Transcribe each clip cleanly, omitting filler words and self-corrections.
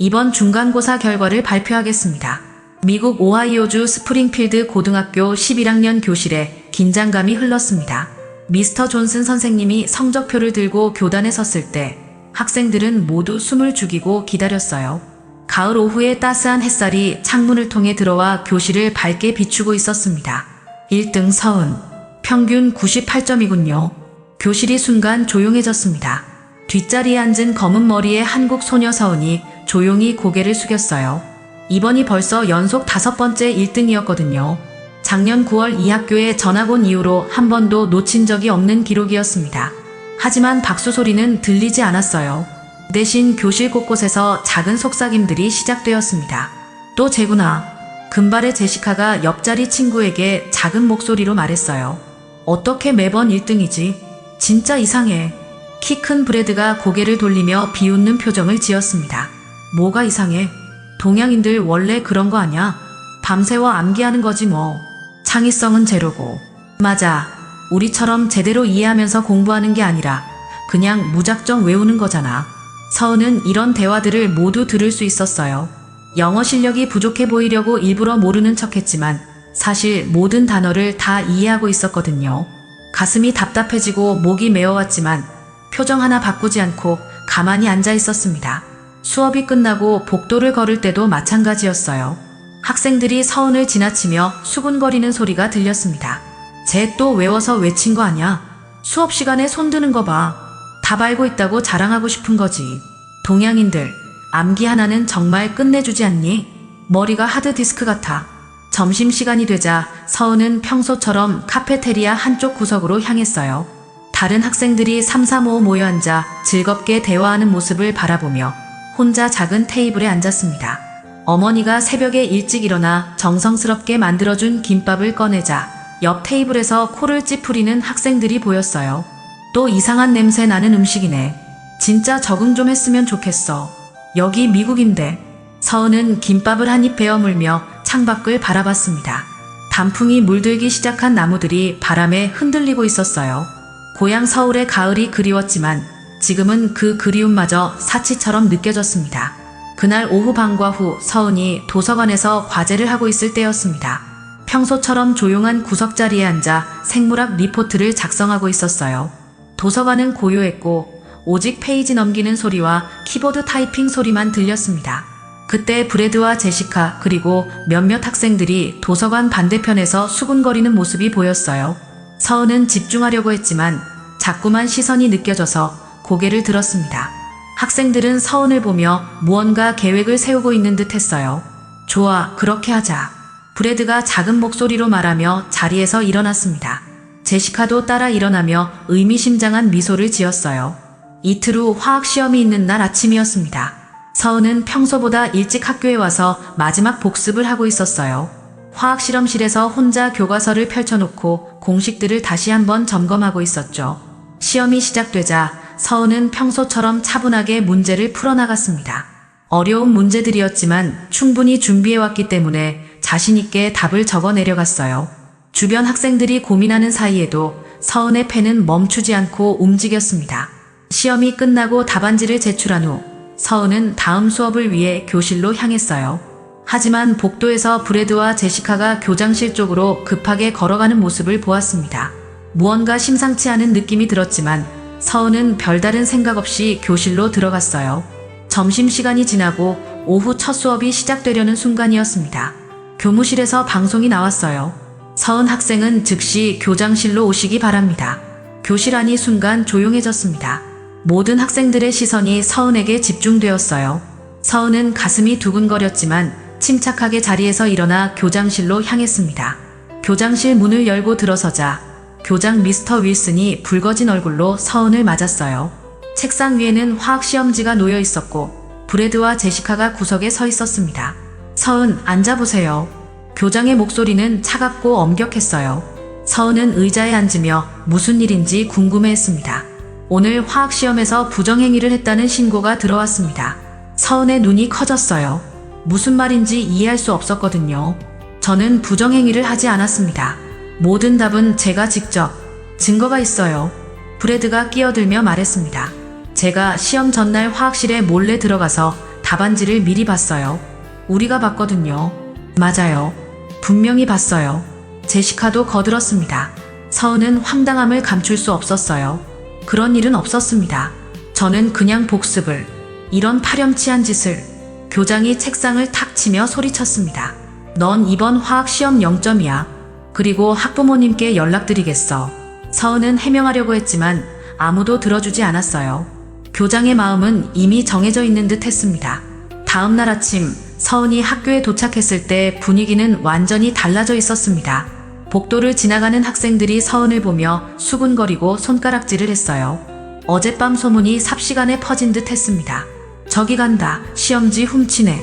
이번 중간고사 결과를 발표하겠습니다. 미국 오하이오주 스프링필드 고등학교 11학년 교실에 긴장감이 흘렀습니다. 미스터 존슨 선생님이 성적표를 들고 교단에 섰을 때 학생들은 모두 숨을 죽이고 기다렸어요. 가을 오후의 따스한 햇살이 창문을 통해 들어와 교실을 밝게 비추고 있었습니다. 1등 서은. 평균 98점이군요. 교실이 순간 조용해졌습니다. 뒷자리에 앉은 검은 머리의 한국 소녀 서은이 조용히 고개를 숙였어요. 이번이 벌써 연속 5번째 1등이었거든요. 작년 9월 이 학교에 전학 온 이후로 한 번도 놓친 적이 없는 기록이었습니다. 하지만 박수 소리는 들리지 않았어요. 대신 교실 곳곳에서 작은 속삭임들이 시작되었습니다. 또 쟤구나. 금발의 제시카가 옆자리 친구에게 작은 목소리로 말했어요. 어떻게 매번 1등이지? 진짜 이상해. 키 큰 브래드가 고개를 돌리며 비웃는 표정을 지었습니다. 뭐가 이상해? 동양인들 원래 그런 거 아냐? 밤새워 암기하는 거지 뭐. 창의성은 제로고. 맞아. 우리처럼 제대로 이해하면서 공부하는 게 아니라 그냥 무작정 외우는 거잖아. 서은은 이런 대화들을 모두 들을 수 있었어요. 영어 실력이 부족해 보이려고 일부러 모르는 척했지만 사실 모든 단어를 다 이해하고 있었거든요. 가슴이 답답해지고 목이 메어왔지만 표정 하나 바꾸지 않고 가만히 앉아 있었습니다. 수업이 끝나고 복도를 걸을 때도 마찬가지였어요. 학생들이 서은을 지나치며 수군거리는 소리가 들렸습니다. 쟤 또 외워서 외친 거 아냐? 수업 시간에 손 드는 거 봐. 답 알고 있다고 자랑하고 싶은 거지. 동양인들, 암기 하나는 정말 끝내주지 않니? 머리가 하드디스크 같아. 점심시간이 되자 서은은 평소처럼 카페테리아 한쪽 구석으로 향했어요. 다른 학생들이 삼삼오오 모여 앉아 즐겁게 대화하는 모습을 바라보며 혼자 작은 테이블에 앉았습니다. 어머니가 새벽에 일찍 일어나 정성스럽게 만들어준 김밥을 꺼내자 옆 테이블에서 코를 찌푸리는 학생들이 보였어요. 또 이상한 냄새 나는 음식이네. 진짜 적응 좀 했으면 좋겠어. 여기 미국인데. 서은은 김밥을 한 입 베어 물며 창밖을 바라봤습니다. 단풍이 물들기 시작한 나무들이 바람에 흔들리고 있었어요. 고향 서울의 가을이 그리웠지만 지금은 그 그리움마저 사치처럼 느껴졌습니다. 그날 오후 방과 후 서은이 도서관에서 과제를 하고 있을 때였습니다. 평소처럼 조용한 구석자리에 앉아 생물학 리포트를 작성하고 있었어요. 도서관은 고요했고 오직 페이지 넘기는 소리와 키보드 타이핑 소리만 들렸습니다. 그때 브래드와 제시카 그리고 몇몇 학생들이 도서관 반대편에서 수군거리는 모습이 보였어요. 서은은 집중하려고 했지만 자꾸만 시선이 느껴져서 고개를 들었습니다. 학생들은 서은을 보며 무언가 계획을 세우고 있는 듯 했어요. 좋아, 그렇게 하자. 브래드가 작은 목소리로 말하며 자리에서 일어났습니다. 제시카도 따라 일어나며 의미심장한 미소를 지었어요. 이틀 후 화학시험이 있는 날 아침이었습니다. 서은은 평소보다 일찍 학교에 와서 마지막 복습을 하고 있었어요. 화학실험실에서 혼자 교과서를 펼쳐놓고 공식들을 다시 한번 점검하고 있었죠. 시험이 시작되자 서은은 평소처럼 차분하게 문제를 풀어나갔습니다. 어려운 문제들이었지만 충분히 준비해왔기 때문에 자신있게 답을 적어 내려갔어요. 주변 학생들이 고민하는 사이에도 서은의 펜은 멈추지 않고 움직였습니다. 시험이 끝나고 답안지를 제출한 후 서은은 다음 수업을 위해 교실로 향했어요. 하지만 복도에서 브래드와 제시카가 교장실 쪽으로 급하게 걸어가는 모습을 보았습니다. 무언가 심상치 않은 느낌이 들었지만 서은은 별다른 생각 없이 교실로 들어갔어요. 점심시간이 지나고 오후 첫 수업이 시작되려는 순간이었습니다. 교무실에서 방송이 나왔어요. 서은 학생은 즉시 교장실로 오시기 바랍니다. 교실 안이 순간 조용해졌습니다. 모든 학생들의 시선이 서은에게 집중되었어요. 서은은 가슴이 두근거렸지만 침착하게 자리에서 일어나 교장실로 향했습니다. 교장실 문을 열고 들어서자 교장 미스터 윌슨이 붉어진 얼굴로 서은을 맞았어요. 책상 위에는 화학시험지가 놓여 있었고 브래드와 제시카가 구석에 서 있었습니다. 서은, 앉아보세요. 교장의 목소리는 차갑고 엄격했어요. 서은은 의자에 앉으며 무슨 일인지 궁금해했습니다. 오늘 화학시험에서 부정행위를 했다는 신고가 들어왔습니다. 서은의 눈이 커졌어요. 무슨 말인지 이해할 수 없었거든요. 저는 부정행위를 하지 않았습니다. 모든 답은 제가 직접. 증거가 있어요. 브래드가 끼어들며 말했습니다. 제가 시험 전날 화학실에 몰래 들어가서 답안지를 미리 봤어요. 우리가 봤거든요. 맞아요. 분명히 봤어요. 제시카도 거들었습니다. 서은은 황당함을 감출 수 없었어요. 그런 일은 없었습니다. 저는 그냥 복습을, 이런 파렴치한 짓을. 교장이 책상을 탁 치며 소리쳤습니다. 넌 이번 화학 시험 0점이야. 그리고 학부모님께 연락드리겠어. 서은은 해명하려고 했지만 아무도 들어주지 않았어요. 교장의 마음은 이미 정해져 있는 듯 했습니다. 다음 날 아침 서은이 학교에 도착했을 때 분위기는 완전히 달라져 있었습니다. 복도를 지나가는 학생들이 서은을 보며 수군거리고 손가락질을 했어요. 어젯밤 소문이 삽시간에 퍼진 듯 했습니다. 저기 간다. 시험지 훔치네.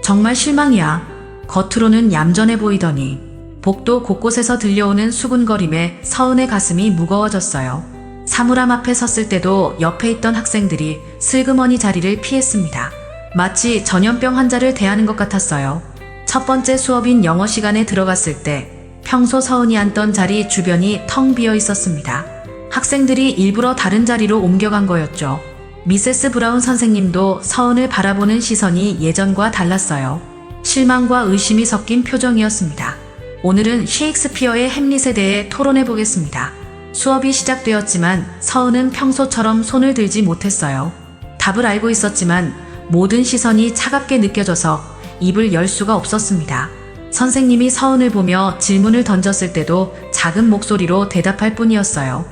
정말 실망이야. 겉으로는 얌전해 보이더니. 복도 곳곳에서 들려오는 수군거림에 서은의 가슴이 무거워졌어요. 사물함 앞에 섰을 때도 옆에 있던 학생들이 슬그머니 자리를 피했습니다. 마치 전염병 환자를 대하는 것 같았어요. 첫 번째 수업인 영어 시간에 들어갔을 때 평소 서은이 앉던 자리 주변이 텅 비어 있었습니다. 학생들이 일부러 다른 자리로 옮겨간 거였죠. 미세스 브라운 선생님도 서은을 바라보는 시선이 예전과 달랐어요. 실망과 의심이 섞인 표정이었습니다. 오늘은 셰익스피어의 햄릿에 대해 토론해 보겠습니다. 수업이 시작되었지만 서은은 평소처럼 손을 들지 못했어요. 답을 알고 있었지만 모든 시선이 차갑게 느껴져서 입을 열 수가 없었습니다. 선생님이 서은을 보며 질문을 던졌을 때도 작은 목소리로 대답할 뿐이었어요.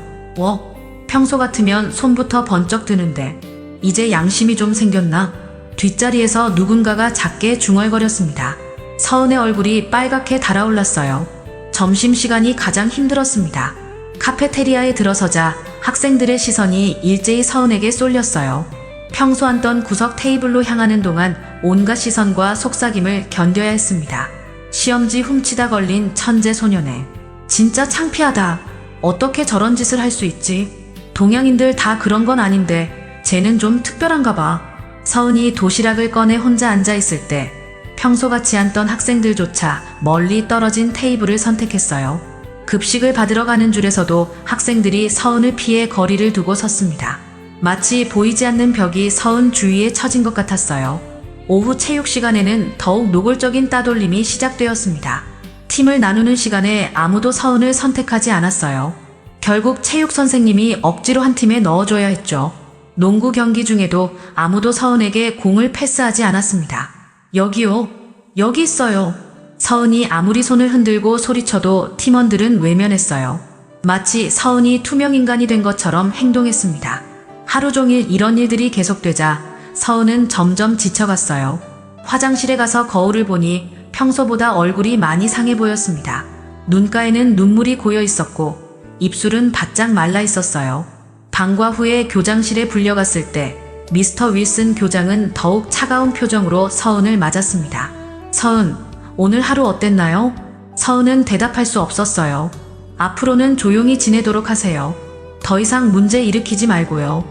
평소 같으면 손부터 번쩍 드는데 이제 양심이 좀 생겼나? 뒷자리에서 누군가가 작게 중얼거렸습니다. 서은의 얼굴이 빨갛게 달아올랐어요. 점심시간이 가장 힘들었습니다. 카페테리아에 들어서자 학생들의 시선이 일제히 서은에게 쏠렸어요. 평소 앉던 구석 테이블로 향하는 동안 온갖 시선과 속삭임을 견뎌야 했습니다. 시험지 훔치다 걸린 천재 소년에. 진짜 창피하다. 어떻게 저런 짓을 할 수 있지? 동양인들 다 그런 건 아닌데 쟤는 좀 특별한가 봐. 서은이 도시락을 꺼내 혼자 앉아있을 때 평소같이 앉던 학생들조차 멀리 떨어진 테이블을 선택했어요. 급식을 받으러 가는 줄에서도 학생들이 서은을 피해 거리를 두고 섰습니다. 마치 보이지 않는 벽이 서은 주위에 처진 것 같았어요. 오후 체육 시간에는 더욱 노골적인 따돌림이 시작되었습니다. 팀을 나누는 시간에 아무도 서은을 선택하지 않았어요. 결국 체육 선생님이 억지로 한 팀에 넣어줘야 했죠. 농구 경기 중에도 아무도 서은에게 공을 패스하지 않았습니다. 여기요. 여기 있어요. 서은이 아무리 손을 흔들고 소리쳐도 팀원들은 외면했어요. 마치 서은이 투명인간이 된 것처럼 행동했습니다. 하루 종일 이런 일들이 계속되자 서은은 점점 지쳐갔어요. 화장실에 가서 거울을 보니 평소보다 얼굴이 많이 상해 보였습니다. 눈가에는 눈물이 고여 있었고 입술은 바짝 말라 있었어요. 방과 후에 교장실에 불려갔을 때 미스터 윌슨 교장은 더욱 차가운 표정으로 서은을 맞았습니다. 서은, 오늘 하루 어땠나요? 서은은 대답할 수 없었어요. 앞으로는 조용히 지내도록 하세요. 더 이상 문제 일으키지 말고요.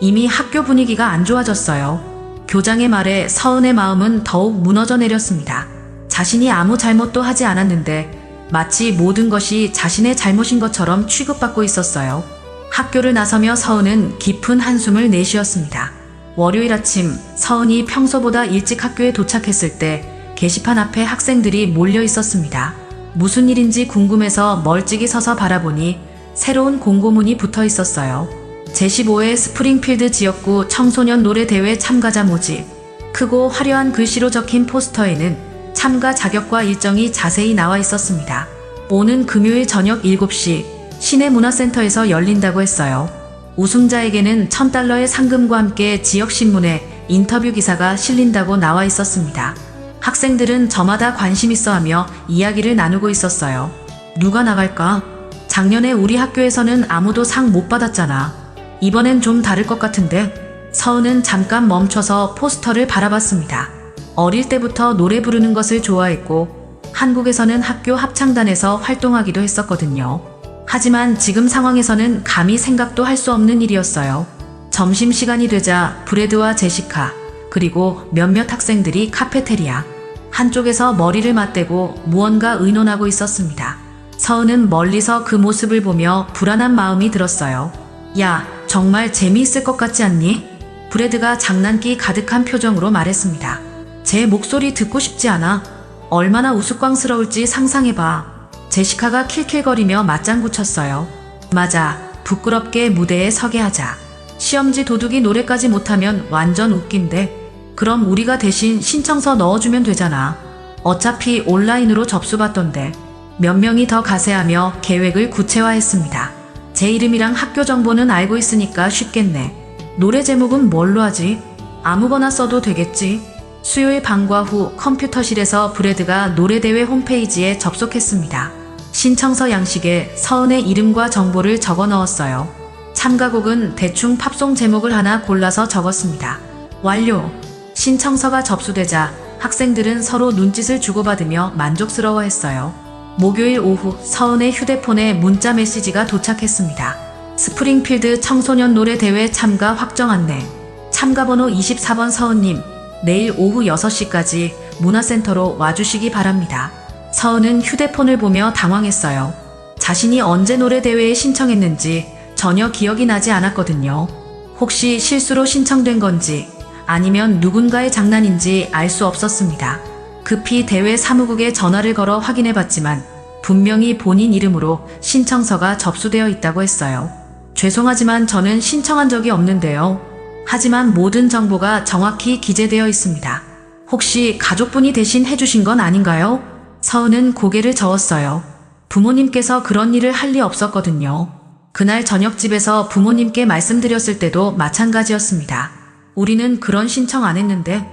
이미 학교 분위기가 안 좋아졌어요. 교장의 말에 서은의 마음은 더욱 무너져 내렸습니다. 자신이 아무 잘못도 하지 않았는데 마치 모든 것이 자신의 잘못인 것처럼 취급받고 있었어요. 학교를 나서며 서은은 깊은 한숨을 내쉬었습니다. 월요일 아침 서은이 평소보다 일찍 학교에 도착했을 때 게시판 앞에 학생들이 몰려 있었습니다. 무슨 일인지 궁금해서 멀찍이 서서 바라보니 새로운 공고문이 붙어 있었어요. 제15회 스프링필드 지역구 청소년 노래대회 참가자 모집. 크고 화려한 글씨로 적힌 포스터에는 참가 자격과 일정이 자세히 나와 있었습니다. 오는 금요일 저녁 7시 시내문화센터에서 열린다고 했어요. 우승자에게는 $1000의 상금과 함께 지역신문에 인터뷰 기사가 실린다고 나와 있었습니다. 학생들은 저마다 관심 있어 하며 이야기를 나누고 있었어요. 누가 나갈까? 작년에 우리 학교에서는 아무도 상 못 받았잖아. 이번엔 좀 다를 것 같은데? 서은은 잠깐 멈춰서 포스터를 바라봤습니다. 어릴 때부터 노래 부르는 것을 좋아했고 한국에서는 학교 합창단에서 활동하기도 했었거든요. 하지만 지금 상황에서는 감히 생각도 할 수 없는 일이었어요. 점심시간이 되자 브래드와 제시카 그리고 몇몇 학생들이 카페테리아 한쪽에서 머리를 맞대고 무언가 의논하고 있었습니다. 서은은 멀리서 그 모습을 보며 불안한 마음이 들었어요. 야, 정말 재미있을 것 같지 않니? 브래드가 장난기 가득한 표정으로 말했습니다. 제 목소리 듣고 싶지 않아. 얼마나 우스꽝스러울지 상상해봐. 제시카가 킬킬거리며 맞장구 쳤어요. 맞아. 부끄럽게 무대에 서게 하자. 시험지 도둑이 노래까지 못하면 완전 웃긴데. 그럼 우리가 대신 신청서 넣어주면 되잖아. 어차피 온라인으로 접수받던데. 몇 명이 더 가세하며 계획을 구체화했습니다. 제 이름이랑 학교 정보는 알고 있으니까 쉽겠네. 노래 제목은 뭘로 하지? 아무거나 써도 되겠지? 수요일 방과 후 컴퓨터실에서 브래드가 노래대회 홈페이지에 접속했습니다. 신청서 양식에 서은의 이름과 정보를 적어 넣었어요. 참가곡은 대충 팝송 제목을 하나 골라서 적었습니다. 완료! 신청서가 접수되자 학생들은 서로 눈짓을 주고받으며 만족스러워했어요. 목요일 오후 서은의 휴대폰에 문자 메시지가 도착했습니다. 스프링필드 청소년 노래대회 참가 확정 안내. 참가번호 24번 서은님, 내일 오후 6시까지 문화센터로 와주시기 바랍니다. 서은은 휴대폰을 보며 당황했어요. 자신이 언제 노래대회에 신청했는지 전혀 기억이 나지 않았거든요. 혹시 실수로 신청된 건지 아니면 누군가의 장난인지 알 수 없었습니다. 급히 대회 사무국에 전화를 걸어 확인해봤지만 분명히 본인 이름으로 신청서가 접수되어 있다고 했어요. 죄송하지만 저는 신청한 적이 없는데요. 하지만 모든 정보가 정확히 기재되어 있습니다. 혹시 가족분이 대신 해주신 건 아닌가요? 서은은 고개를 저었어요. 부모님께서 그런 일을 할 리 없었거든요. 그날 저녁 집에서 부모님께 말씀드렸을 때도 마찬가지였습니다. 우리는 그런 신청 안 했는데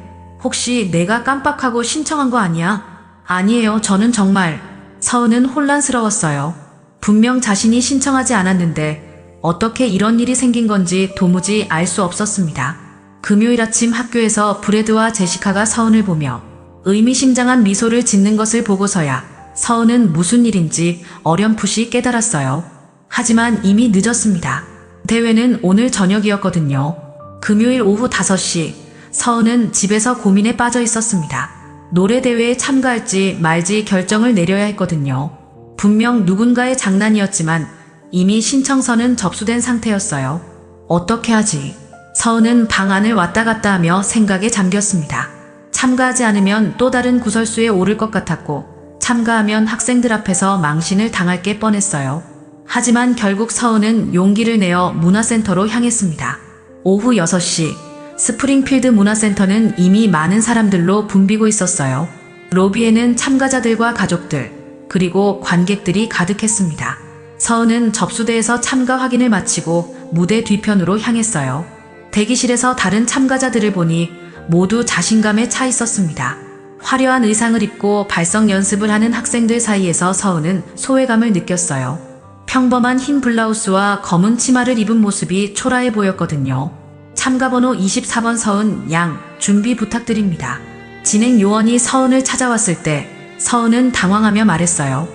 혹시 내가 깜빡하고 신청한 거 아니야? 아니에요. 저는 정말. 서은은 혼란스러웠어요. 분명 자신이 신청하지 않았는데 어떻게 이런 일이 생긴 건지 도무지 알 수 없었습니다. 금요일 아침 학교에서 브래드와 제시카가 서은을 보며 의미심장한 미소를 짓는 것을 보고서야 서은은 무슨 일인지 어렴풋이 깨달았어요. 하지만 이미 늦었습니다. 대회는 오늘 저녁이었거든요. 금요일 오후 5시 서은은 집에서 고민에 빠져 있었습니다. 노래대회에 참가할지 말지 결정을 내려야 했거든요. 분명 누군가의 장난이었지만 이미 신청서는 접수된 상태였어요. 어떻게 하지? 서은은 방 안을 왔다 갔다 하며 생각에 잠겼습니다. 참가하지 않으면 또 다른 구설수에 오를 것 같았고 참가하면 학생들 앞에서 망신을 당할 게 뻔했어요. 하지만 결국 서은은 용기를 내어 문화센터로 향했습니다. 오후 6시 스프링필드 문화센터는 이미 많은 사람들로 붐비고 있었어요. 로비에는 참가자들과 가족들 그리고 관객들이 가득했습니다. 서은은 접수대에서 참가 확인을 마치고 무대 뒤편으로 향했어요. 대기실에서 다른 참가자들을 보니 모두 자신감에 차 있었습니다. 화려한 의상을 입고 발성 연습을 하는 학생들 사이에서 서은은 소외감을 느꼈어요. 평범한 흰 블라우스와 검은 치마를 입은 모습이 초라해 보였거든요. 참가번호 24번 서은 양, 준비 부탁드립니다. 진행 요원이 서은을 찾아왔을 때 서은은 당황하며 말했어요.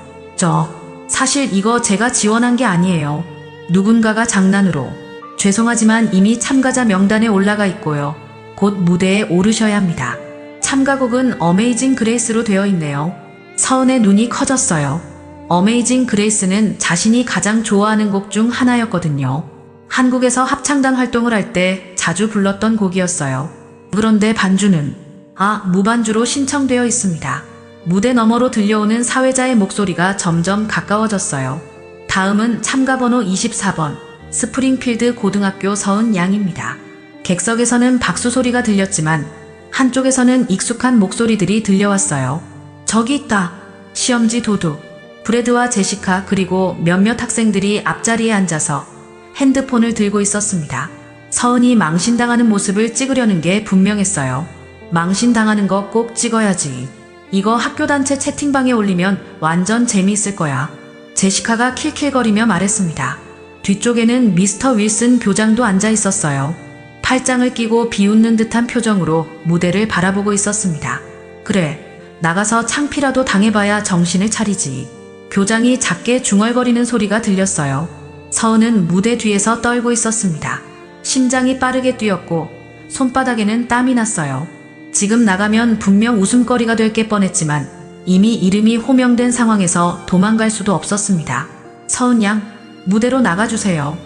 사실 이거 제가 지원한 게 아니에요. 누군가가 장난으로. 죄송하지만 이미 참가자 명단에 올라가 있고요. 곧 무대에 오르셔야 합니다. 참가곡은 어메이징 그레이스로 되어 있네요. 서은의 눈이 커졌어요. 어메이징 그레이스는 자신이 가장 좋아하는 곡 중 하나였거든요. 한국에서 합창단 활동을 할 때 자주 불렀던 곡이었어요. 그런데 반주는 무반주로 신청되어 있습니다. 무대 너머로 들려오는 사회자의 목소리가 점점 가까워졌어요. 다음은 참가번호 24번 스프링필드 고등학교 서은 양입니다. 객석에서는 박수 소리가 들렸지만 한쪽에서는 익숙한 목소리들이 들려왔어요. 저기 있다. 시험지 도둑. 브래드와 제시카 그리고 몇몇 학생들이 앞자리에 앉아서 핸드폰을 들고 있었습니다. 서은이 망신당하는 모습을 찍으려는 게 분명했어요. 망신당하는 거 꼭 찍어야지. 이거 학교 단체 채팅방에 올리면 완전 재미있을 거야. 제시카가 킬킬거리며 말했습니다. 뒤쪽에는 미스터 윌슨 교장도 앉아 있었어요. 팔짱을 끼고 비웃는 듯한 표정으로 무대를 바라보고 있었습니다. 그래, 나가서 창피라도 당해봐야 정신을 차리지. 교장이 작게 중얼거리는 소리가 들렸어요. 서은은 무대 뒤에서 떨고 있었습니다. 심장이 빠르게 뛰었고 손바닥에는 땀이 났어요. 지금 나가면 분명 웃음거리가 될 게 뻔했지만 이미 이름이 호명된 상황에서 도망갈 수도 없었습니다. 서은 양, 무대로 나가주세요.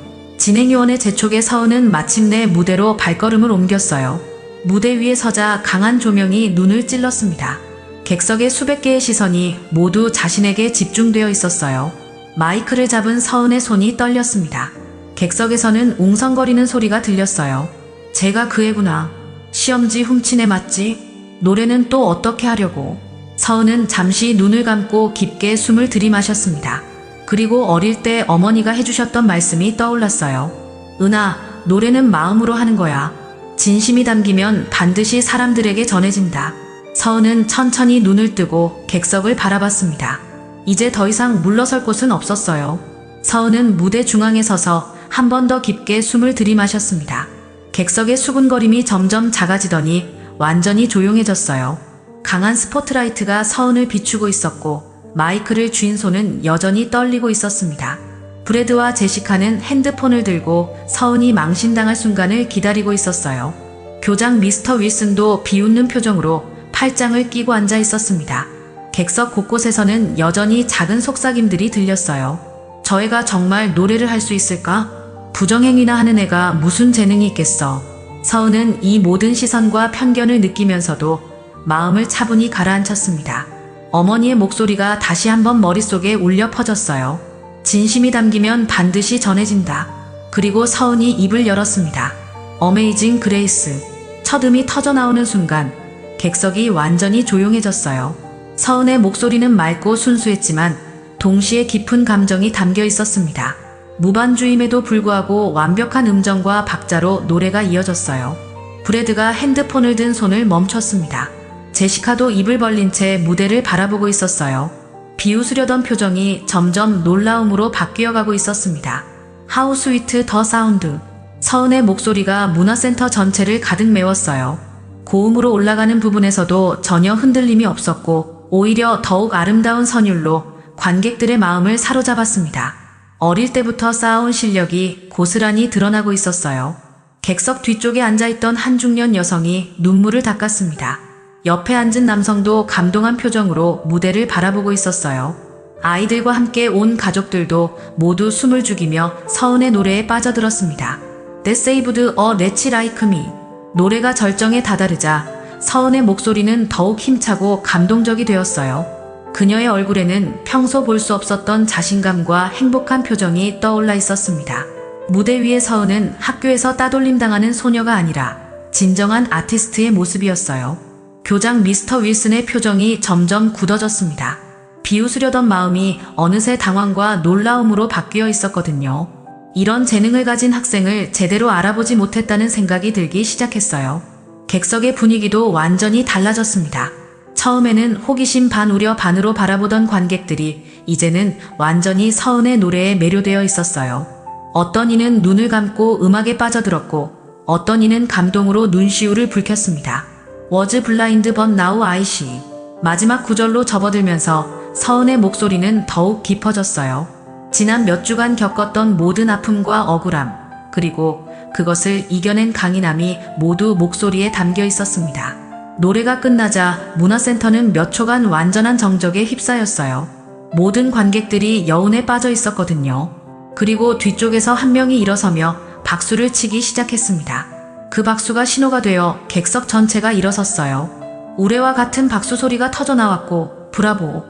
진행요원의 재촉에 서은은 마침내 무대로 발걸음을 옮겼어요. 무대 위에 서자 강한 조명이 눈을 찔렀습니다. 객석의 수백 개의 시선이 모두 자신에게 집중되어 있었어요. 마이크를 잡은 서은의 손이 떨렸습니다. 객석에서는 웅성거리는 소리가 들렸어요. 제가 그 애구나. 시험지 훔친 애 맞지? 노래는 또 어떻게 하려고? 서은은 잠시 눈을 감고 깊게 숨을 들이마셨습니다. 그리고 어릴 때 어머니가 해주셨던 말씀이 떠올랐어요. 은하, 노래는 마음으로 하는 거야. 진심이 담기면 반드시 사람들에게 전해진다. 서은은 천천히 눈을 뜨고 객석을 바라봤습니다. 이제 더 이상 물러설 곳은 없었어요. 서은은 무대 중앙에 서서 한 번 더 깊게 숨을 들이마셨습니다. 객석의 수군거림이 점점 작아지더니 완전히 조용해졌어요. 강한 스포트라이트가 서은을 비추고 있었고 마이크를 쥔 손은 여전히 떨리고 있었습니다. 브래드와 제시카는 핸드폰을 들고 서은이 망신당할 순간을 기다리고 있었어요. 교장 미스터 윌슨도 비웃는 표정으로 팔짱을 끼고 앉아 있었습니다. 객석 곳곳에서는 여전히 작은 속삭임들이 들렸어요. 저 애가 정말 노래를 할 수 있을까? 부정행위나 하는 애가 무슨 재능이 있겠어. 서은은 이 모든 시선과 편견을 느끼면서도 마음을 차분히 가라앉혔습니다. 어머니의 목소리가 다시 한번 머릿속에 울려 퍼졌어요. 진심이 담기면 반드시 전해진다. 그리고 서은이 입을 열었습니다. 어메이징 그레이스. 첫 음이 터져나오는 순간 객석이 완전히 조용해졌어요. 서은의 목소리는 맑고 순수했지만 동시에 깊은 감정이 담겨 있었습니다. 무반주임에도 불구하고 완벽한 음정과 박자로 노래가 이어졌어요. 브래드가 핸드폰을 든 손을 멈췄습니다. 제시카도 입을 벌린 채 무대를 바라보고 있었어요. 비웃으려던 표정이 점점 놀라움으로 바뀌어가고 있었습니다. 하우 스위트 더 사운드. 서은의 목소리가 문화센터 전체를 가득 메웠어요. 고음으로 올라가는 부분에서도 전혀 흔들림이 없었고 오히려 더욱 아름다운 선율로 관객들의 마음을 사로잡았습니다. 어릴 때부터 쌓아온 실력이 고스란히 드러나고 있었어요. 객석 뒤쪽에 앉아있던 한 중년 여성이 눈물을 닦았습니다. 옆에 앉은 남성도 감동한 표정으로 무대를 바라보고 있었어요. 아이들과 함께 온 가족들도 모두 숨을 죽이며 서은의 노래에 빠져들었습니다. They saved a wretch like me. 노래가 절정에 다다르자 서은의 목소리는 더욱 힘차고 감동적이 되었어요. 그녀의 얼굴에는 평소 볼 수 없었던 자신감과 행복한 표정이 떠올라 있었습니다. 무대 위의 서은은 학교에서 따돌림당하는 소녀가 아니라 진정한 아티스트의 모습이었어요. 교장 미스터 윌슨의 표정이 점점 굳어졌습니다. 비웃으려던 마음이 어느새 당황과 놀라움으로 바뀌어 있었거든요. 이런 재능을 가진 학생을 제대로 알아보지 못했다는 생각이 들기 시작했어요. 객석의 분위기도 완전히 달라졌습니다. 처음에는 호기심 반 우려 반으로 바라보던 관객들이 이제는 완전히 서은의 노래에 매료되어 있었어요. 어떤 이는 눈을 감고 음악에 빠져들었고 어떤 이는 감동으로 눈시울을 붉혔습니다. Was blind but now I see. 마지막 구절로 접어들면서 서은의 목소리는 더욱 깊어졌어요. 지난 몇 주간 겪었던 모든 아픔과 억울함, 그리고 그것을 이겨낸 강인함이 모두 목소리에 담겨 있었습니다. 노래가 끝나자 문화센터는 몇 초간 완전한 정적에 휩싸였어요. 모든 관객들이 여운에 빠져 있었거든요. 그리고 뒤쪽에서 한 명이 일어서며 박수를 치기 시작했습니다. 그 박수가 신호가 되어 객석 전체가 일어섰어요. 우레와 같은 박수 소리가 터져나왔고 브라보!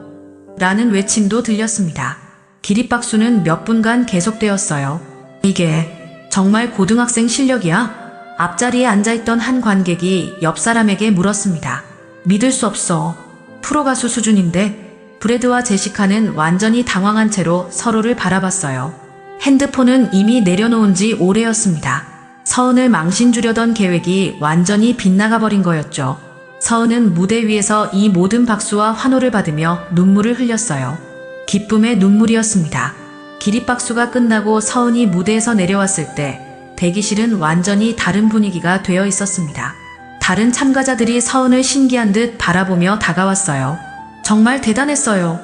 라는 외침도 들렸습니다. 기립박수는 몇 분간 계속되었어요. 이게 정말 고등학생 실력이야? 앞자리에 앉아있던 한 관객이 옆 사람에게 물었습니다. 믿을 수 없어. 프로 가수 수준인데? 브래드와 제시카는 완전히 당황한 채로 서로를 바라봤어요. 핸드폰은 이미 내려놓은 지 오래였습니다. 서은을 망신 주려던 계획이 완전히 빗나가 버린 거였죠. 서은은 무대 위에서 이 모든 박수와 환호를 받으며 눈물을 흘렸어요. 기쁨의 눈물이었습니다. 기립박수가 끝나고 서은이 무대에서 내려왔을 때 대기실은 완전히 다른 분위기가 되어 있었습니다. 다른 참가자들이 서은을 신기한 듯 바라보며 다가왔어요. 정말 대단했어요.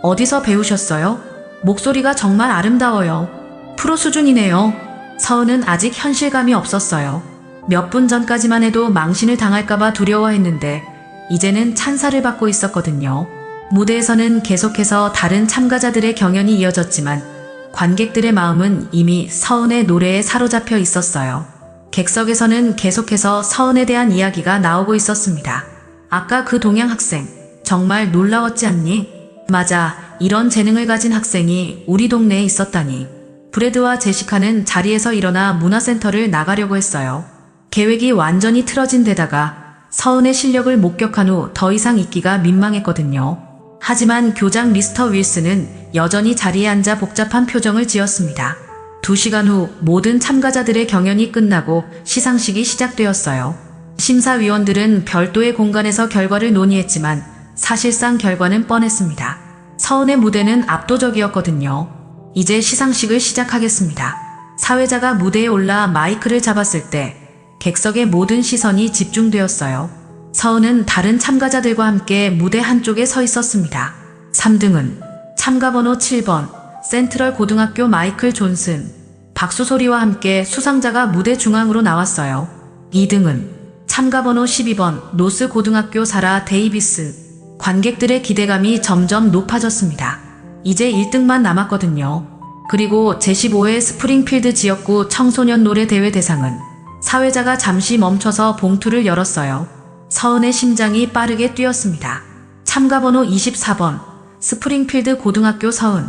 어디서 배우셨어요? 목소리가 정말 아름다워요. 프로 수준이네요. 서은은 아직 현실감이 없었어요. 몇 분 전까지만 해도 망신을 당할까봐 두려워했는데 이제는 찬사를 받고 있었거든요. 무대에서는 계속해서 다른 참가자들의 경연이 이어졌지만 관객들의 마음은 이미 서은의 노래에 사로잡혀 있었어요. 객석에서는 계속해서 서은에 대한 이야기가 나오고 있었습니다. 아까 그 동양 학생, 정말 놀라웠지 않니? 맞아, 이런 재능을 가진 학생이 우리 동네에 있었다니. 브래드와 제시카는 자리에서 일어나 문화센터를 나가려고 했어요. 계획이 완전히 틀어진 데다가 서은의 실력을 목격한 후 더 이상 있기가 민망했거든요. 하지만 교장 미스터 윌슨은 여전히 자리에 앉아 복잡한 표정을 지었습니다. 2시간 후 모든 참가자들의 경연이 끝나고 시상식이 시작되었어요. 심사위원들은 별도의 공간에서 결과를 논의했지만 사실상 결과는 뻔했습니다. 서은의 무대는 압도적이었거든요. 이제 시상식을 시작하겠습니다. 사회자가 무대에 올라 마이크를 잡았을 때 객석의 모든 시선이 집중되었어요. 서은은 다른 참가자들과 함께 무대 한쪽에 서 있었습니다. 3등은 참가번호 7번 센트럴 고등학교 마이클 존슨. 박수 소리와 함께 수상자가 무대 중앙으로 나왔어요. 2등은 참가번호 12번 노스 고등학교 사라 데이비스. 관객들의 기대감이 점점 높아졌습니다. 이제 1등만 남았거든요. 그리고 제15회 스프링필드 지역구 청소년 노래 대회 대상은 사회자가 잠시 멈춰서 봉투를 열었어요. 서은의 심장이 빠르게 뛰었습니다. 참가번호 24번 스프링필드 고등학교 서은.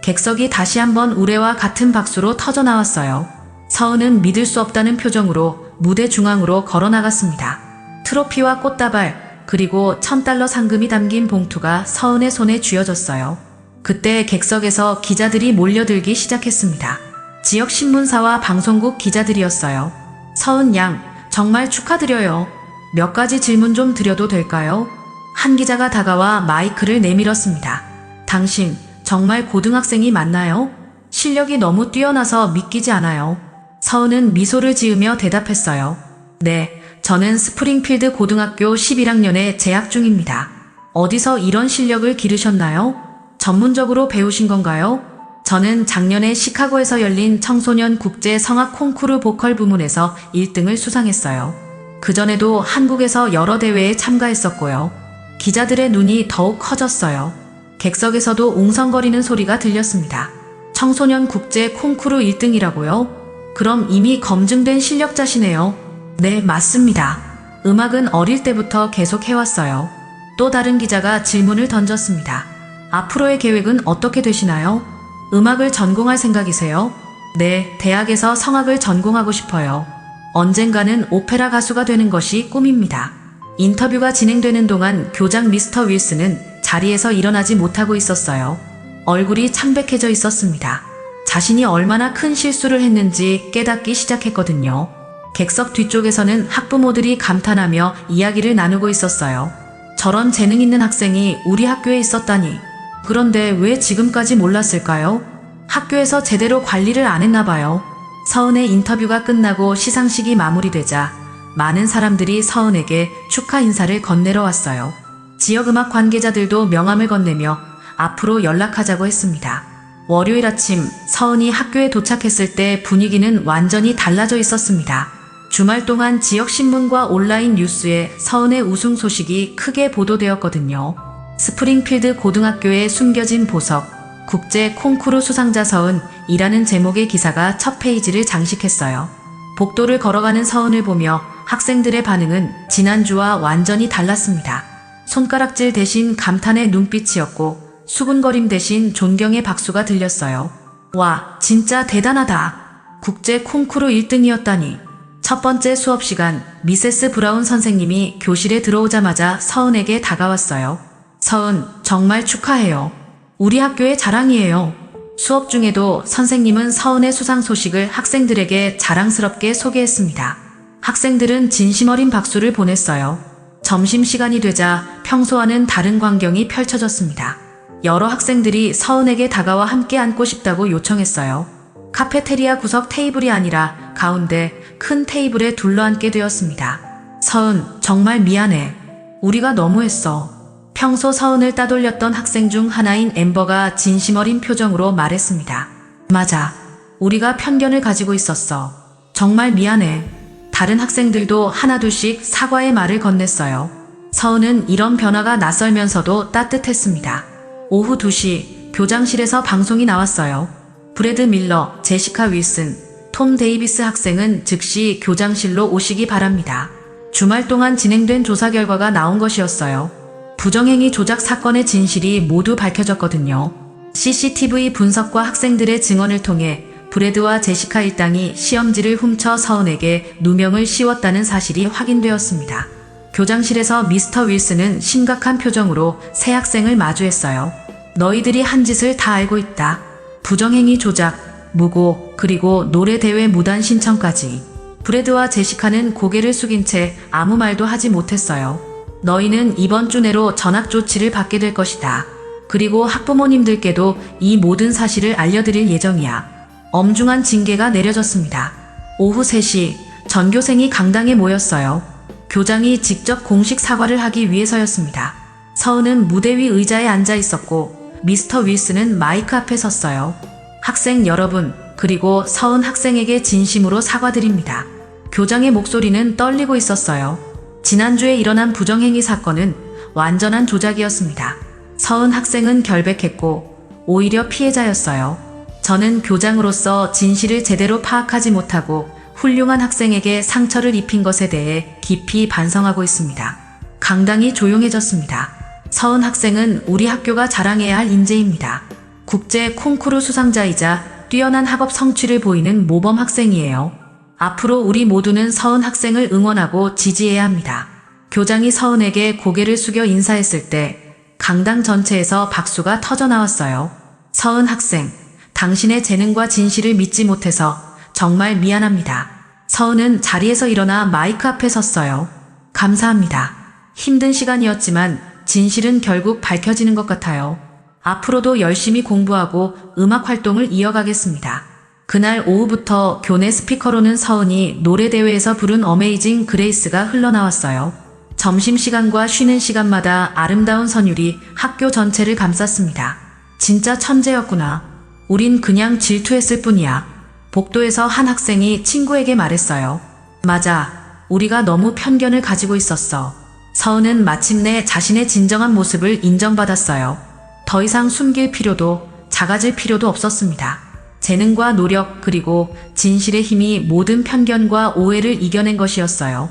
객석이 다시 한번 우레와 같은 박수로 터져나왔어요. 서은은 믿을 수 없다는 표정으로 무대 중앙으로 걸어나갔습니다. 트로피와 꽃다발 그리고 $1000 상금이 담긴 봉투가 서은의 손에 쥐어졌어요. 그때 객석에서 기자들이 몰려들기 시작했습니다. 지역 신문사와 방송국 기자들이었어요. 서은 양, 정말 축하드려요. 몇 가지 질문 좀 드려도 될까요? 한 기자가 다가와 마이크를 내밀었습니다. 당신, 정말 고등학생이 맞나요? 실력이 너무 뛰어나서 믿기지 않아요. 서은은 미소를 지으며 대답했어요. 네, 저는 스프링필드 고등학교 11학년에 재학 중입니다. 어디서 이런 실력을 기르셨나요? 전문적으로 배우신 건가요? 저는 작년에 시카고에서 열린 청소년 국제 성악 콩쿠르 보컬 부문에서 1등을 수상했어요. 그전에도 한국에서 여러 대회에 참가했었고요. 기자들의 눈이 더욱 커졌어요. 객석에서도 웅성거리는 소리가 들렸습니다. 청소년 국제 콩쿠르 1등이라고요? 그럼 이미 검증된 실력자시네요. 네, 맞습니다. 음악은 어릴 때부터 계속 해왔어요. 또 다른 기자가 질문을 던졌습니다. 앞으로의 계획은 어떻게 되시나요? 음악을 전공할 생각이세요? 네, 대학에서 성악을 전공하고 싶어요. 언젠가는 오페라 가수가 되는 것이 꿈입니다. 인터뷰가 진행되는 동안 교장 미스터 윌슨은 자리에서 일어나지 못하고 있었어요. 얼굴이 창백해져 있었습니다. 자신이 얼마나 큰 실수를 했는지 깨닫기 시작했거든요. 객석 뒤쪽에서는 학부모들이 감탄하며 이야기를 나누고 있었어요. 저런 재능 있는 학생이 우리 학교에 있었다니. 그런데 왜 지금까지 몰랐을까요? 학교에서 제대로 관리를 안 했나 봐요. 서은의 인터뷰가 끝나고 시상식이 마무리되자 많은 사람들이 서은에게 축하 인사를 건네러 왔어요. 지역음악 관계자들도 명함을 건네며 앞으로 연락하자고 했습니다. 월요일 아침 서은이 학교에 도착했을 때 분위기는 완전히 달라져 있었습니다. 주말 동안 지역 신문과 온라인 뉴스에 서은의 우승 소식이 크게 보도되었거든요. 스프링필드 고등학교에 숨겨진 보석, 국제 콩쿠르 수상자 서은이라는 제목의 기사가 첫 페이지를 장식했어요. 복도를 걸어가는 서은을 보며 학생들의 반응은 지난주와 완전히 달랐습니다. 손가락질 대신 감탄의 눈빛이었고 수군거림 대신 존경의 박수가 들렸어요. 와, 진짜 대단하다. 국제 콩쿠르 1등이었다니. 첫 번째 수업 시간, 미세스 브라운 선생님이 교실에 들어오자마자 서은에게 다가왔어요. 서은, 정말 축하해요. 우리 학교의 자랑이에요. 수업 중에도 선생님은 서은의 수상 소식을 학생들에게 자랑스럽게 소개했습니다. 학생들은 진심 어린 박수를 보냈어요. 점심시간이 되자 평소와는 다른 광경이 펼쳐졌습니다. 여러 학생들이 서은에게 다가와 함께 앉고 싶다고 요청했어요. 카페테리아 구석 테이블이 아니라 가운데 큰 테이블에 둘러앉게 되었습니다. 서은, 정말 미안해. 우리가 너무했어. 평소 서은을 따돌렸던 학생 중 하나인 엠버가 진심 어린 표정으로 말했습니다. 맞아. 우리가 편견을 가지고 있었어. 정말 미안해. 다른 학생들도 하나둘씩 사과의 말을 건넸어요. 서은은 이런 변화가 낯설면서도 따뜻했습니다. 오후 2시 교장실에서 방송이 나왔어요. 브래드 밀러, 제시카 윌슨, 톰 데이비스 학생은 즉시 교장실로 오시기 바랍니다. 주말 동안 진행된 조사 결과가 나온 것이었어요. 부정행위 조작 사건의 진실이 모두 밝혀졌거든요. CCTV 분석과 학생들의 증언을 통해 브래드와 제시카 일당이 시험지를 훔쳐 서은에게 누명을 씌웠다는 사실이 확인되었습니다. 교장실에서 미스터 윌슨은 심각한 표정으로 새 학생을 마주했어요. 너희들이 한 짓을 다 알고 있다. 부정행위 조작, 무고, 그리고 노래대회 무단 신청까지. 브래드와 제시카는 고개를 숙인 채 아무 말도 하지 못했어요. 너희는 이번 주 내로 전학 조치를 받게 될 것이다. 그리고 학부모님들께도 이 모든 사실을 알려드릴 예정이야. 엄중한 징계가 내려졌습니다. 오후 3시 전교생이 강당에 모였어요. 교장이 직접 공식 사과를 하기 위해서였습니다. 서은은 무대 위 의자에 앉아 있었고 미스터 윌슨은 마이크 앞에 섰어요. 학생 여러분, 그리고 서은 학생에게 진심으로 사과드립니다. 교장의 목소리는 떨리고 있었어요. 지난주에 일어난 부정행위 사건은 완전한 조작이었습니다. 서은 학생은 결백했고 오히려 피해자였어요. 저는 교장으로서 진실을 제대로 파악하지 못하고 훌륭한 학생에게 상처를 입힌 것에 대해 깊이 반성하고 있습니다. 강당이 조용해졌습니다. 서은 학생은 우리 학교가 자랑해야 할 인재입니다. 국제 콩쿠르 수상자이자 뛰어난 학업 성취를 보이는 모범 학생이에요. 앞으로 우리 모두는 서은 학생을 응원하고 지지해야 합니다. 교장이 서은에게 고개를 숙여 인사했을 때 강당 전체에서 박수가 터져 나왔어요. 서은 학생, 당신의 재능과 진실을 믿지 못해서 정말 미안합니다. 서은은 자리에서 일어나 마이크 앞에 섰어요. 감사합니다. 힘든 시간이었지만 진실은 결국 밝혀지는 것 같아요. 앞으로도 열심히 공부하고 음악 활동을 이어가겠습니다. 그날 오후부터 교내 스피커로는 서은이 노래대회에서 부른 어메이징 그레이스가 흘러나왔어요. 점심시간과 쉬는 시간마다 아름다운 선율이 학교 전체를 감쌌습니다. 진짜 천재였구나. 우린 그냥 질투했을 뿐이야. 복도에서 한 학생이 친구에게 말했어요. 맞아. 우리가 너무 편견을 가지고 있었어. 서은은 마침내 자신의 진정한 모습을 인정받았어요. 더 이상 숨길 필요도 작아질 필요도 없었습니다. 재능과 노력 그리고 진실의 힘이 모든 편견과 오해를 이겨낸 것이었어요.